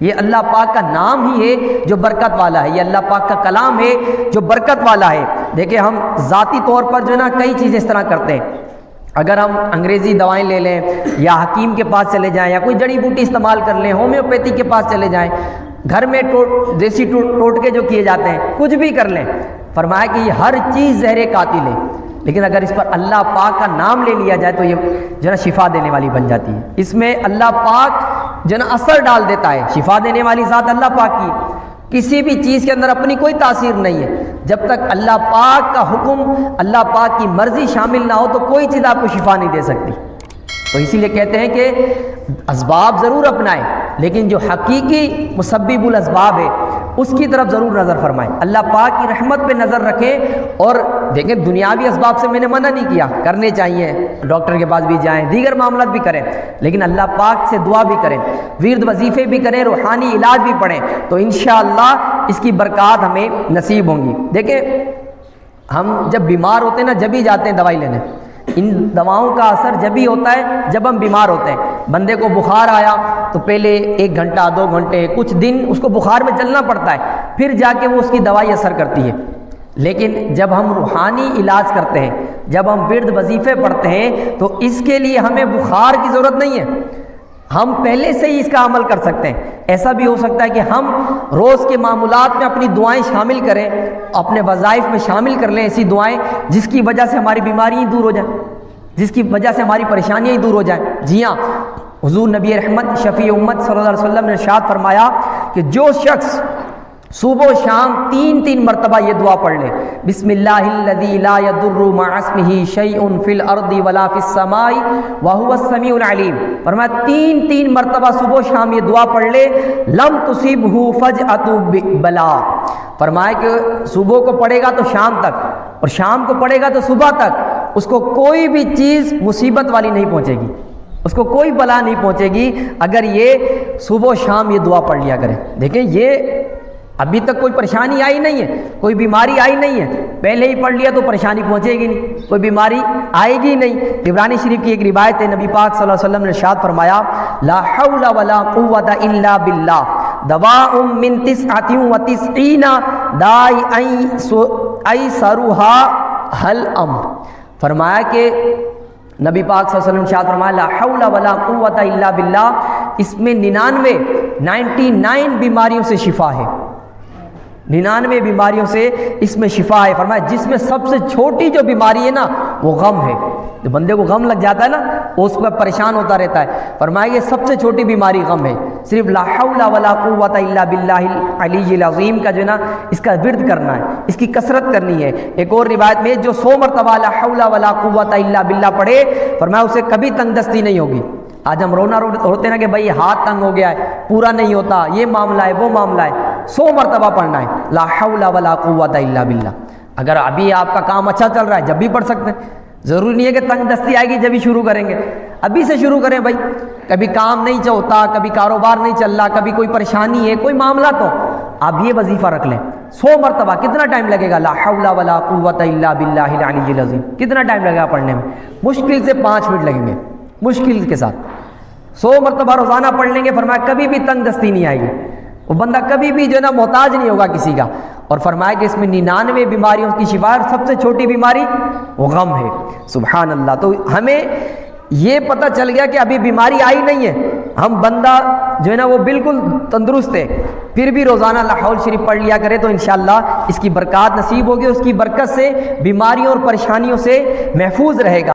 یہ اللہ پاک کا نام ہی ہے جو برکت والا ہے، یہ اللہ پاک کا کلام ہے جو برکت والا ہے۔ دیکھیں ہم ذاتی طور پر جو ہے نا کئی چیزیں اس طرح کرتے ہیں، اگر ہم انگریزی دوائیں لے لیں یا حکیم کے پاس چلے جائیں یا کوئی جڑی بوٹی استعمال کر لیں، ہومیوپیتھی کے پاس چلے جائیں، گھر میں دیسی ٹوٹکے جو کیے جاتے ہیں، کچھ بھی کر لیں، فرمایا کہ یہ ہر چیز زہر قاتل ہے، لیکن اگر اس پر اللہ پاک کا نام لے لیا جائے تو یہ جو ہے نا شفا دینے والی بن جاتی ہے۔ اس میں اللہ پاک جو ہے نا اثر ڈال دیتا ہے، شفا دینے والی ذات اللہ پاک کی، کسی بھی چیز کے اندر اپنی کوئی تاثیر نہیں ہے۔ جب تک اللہ پاک کا حکم، اللہ پاک کی مرضی شامل نہ ہو تو کوئی چیز آپ کو شفا نہیں دے سکتی۔ تو اسی لیے کہتے ہیں کہ اسباب ضرور اپنائیں، لیکن جو حقیقی مسبب الاسباب ہے اس کی طرف ضرور نظر فرمائیں، اللہ پاک کی رحمت پہ نظر رکھیں۔ اور دیکھیں دنیاوی اسباب سے میں نے منع نہیں کیا، کرنے چاہیے، ڈاکٹر کے پاس بھی جائیں، دیگر معاملات بھی کریں، لیکن اللہ پاک سے دعا بھی کریں، ورد وظیفے بھی کریں، روحانی علاج بھی پڑھیں، تو انشاءاللہ اس کی برکات ہمیں نصیب ہوں گی۔ دیکھیں ہم جب بیمار ہوتے ہیں نا جب ہی جاتے ہیں دوائی لینے، ان دواؤں کا اثر جب ہی ہوتا ہے جب ہم بیمار ہوتے ہیں۔ بندے کو بخار آیا تو پہلے 1 گھنٹہ 2 گھنٹے کچھ دن اس کو بخار میں چلنا پڑتا ہے، پھر جا کے وہ اس کی دوائی اثر کرتی ہے۔ لیکن جب ہم روحانی علاج کرتے ہیں، جب ہم ورد وظیفے پڑھتے ہیں، تو اس کے لیے ہمیں بخار کی ضرورت نہیں ہے، ہم پہلے سے ہی اس کا عمل کر سکتے ہیں۔ ایسا بھی ہو سکتا ہے کہ ہم روز کے معمولات میں اپنی دعائیں شامل کریں، اپنے وظائف میں شامل کر لیں ایسی دعائیں جس کی وجہ سے ہماری بیماریاں دور ہو جائیں، جس کی وجہ سے ہماری پریشانیاں دور ہو جائیں۔ جی ہاں، حضور نبی رحمت شفیع امت صلی اللہ علیہ وسلم نے ارشاد فرمایا کہ جو شخص صبح و شام 3 مرتبہ یہ دعا پڑھ لے، بسم اللہ الذی لا یضر مع اسمہ شیء فی الارض ولا فی السماء وہو السمیع العلیم، فرمایا 3 مرتبہ صبح و شام یہ دعا پڑھ لے، لم تصبہ فجأۃ بلا، فرمایا کہ صبح کو پڑھے گا تو شام تک، اور شام کو پڑھے گا تو صبح تک، اس کو کوئی بھی چیز مصیبت والی نہیں پہنچے گی، اس کو کوئی بلا نہیں پہنچے گی اگر یہ صبح و شام یہ دعا پڑھ لیا کرے۔ دیکھیں یہ ابھی تک کوئی پریشانی آئی نہیں ہے، کوئی بیماری آئی نہیں ہے، پہلے ہی پڑھ لیا تو پریشانی پہنچے گی نہیں، کوئی بیماری آئے گی نہیں۔ عبرانی شریف کی ایک روایت ہے، نبی پاک صلی اللہ علیہ وسلم نے ارشاد فرمایا لا حول ولا قوت الا باللہ دواء من 99 داء ایسرها الامر، فرمایا کہ نبی پاک صلی اللہ علیہ وسلم نے ارشاد فرمایا لا حول ولا قوت الا باللہ، اس میں 99 بیماریوں سے شفا ہے، 99 بیماریوں سے اس میں شفا ہے۔ فرمایا جس میں سب سے چھوٹی جو بیماری ہے نا وہ غم ہے، جو بندے کو غم لگ جاتا ہے نا وہ اس پر پریشان ہوتا رہتا ہے، فرمایا یہ سب سے چھوٹی بیماری غم ہے۔ صرف لا حول ولا قوت الا باللہ العلی العظیم کا جو ہے نا اس کا ورد کرنا ہے، اس کی کثرت کرنی ہے۔ ایک اور روایت میں جو 100 مرتبہ لا حول ولا قوت الا باللہ پڑھے، فرمایا اسے کبھی تنگ دستی نہیں ہوگی۔ آج ہم رونا ہوتے ہیں نا کہ بھائی ہاتھ تنگ ہو گیا ہے، پورا نہیں ہوتا، یہ معاملہ ہے وہ معاملہ ہے، 100 مرتبہ پڑھنا ہے لا حول ولا قوت الا باللہ۔ اگر ابھی آپ کا کام اچھا چل رہا ہے جب بھی پڑھ سکتے ہیں، ضروری نہیں ہے کہ تنگ دستی آئے گی جب ہی شروع کریں گے، ابھی سے شروع کریں بھائی۔ کبھی کام نہیں ہوتا، کبھی کاروبار نہیں چل رہا، کبھی کوئی پریشانی ہے، کوئی معاملہ، تو آپ یہ وظیفہ رکھ لیں 100 مرتبہ۔ کتنا ٹائم لگے گا؟ لا حول ولا قوت الا باللہ العلی العظیم کتنا ٹائم لگے گا پڑھنے میں؟ مشکل سے 5 منٹ لگیں گے، مشکل کے ساتھ 100 مرتبہ روزانہ پڑھ لیں گے، فرمایا کبھی بھی تنگ دستی نہیں آئے گی، وہ بندہ کبھی بھی جو ہے نا محتاج نہیں ہوگا کسی کا۔ اور فرمایا کہ اس میں 99 بیماریوں کی شفا ہے، سب سے چھوٹی بیماری وہ غم ہے۔ سبحان اللہ۔ تو ہمیں یہ پتہ چل گیا کہ ابھی بیماری آئی نہیں ہے، ہم بندہ جو ہے نا وہ بالکل تندرست ہے، پھر بھی روزانہ لا حول شریف پڑھ لیا کرے تو انشاءاللہ اس کی برکات نصیب ہوگی، اس کی برکت سے بیماریوں اور پریشانیوں سے محفوظ رہے گا۔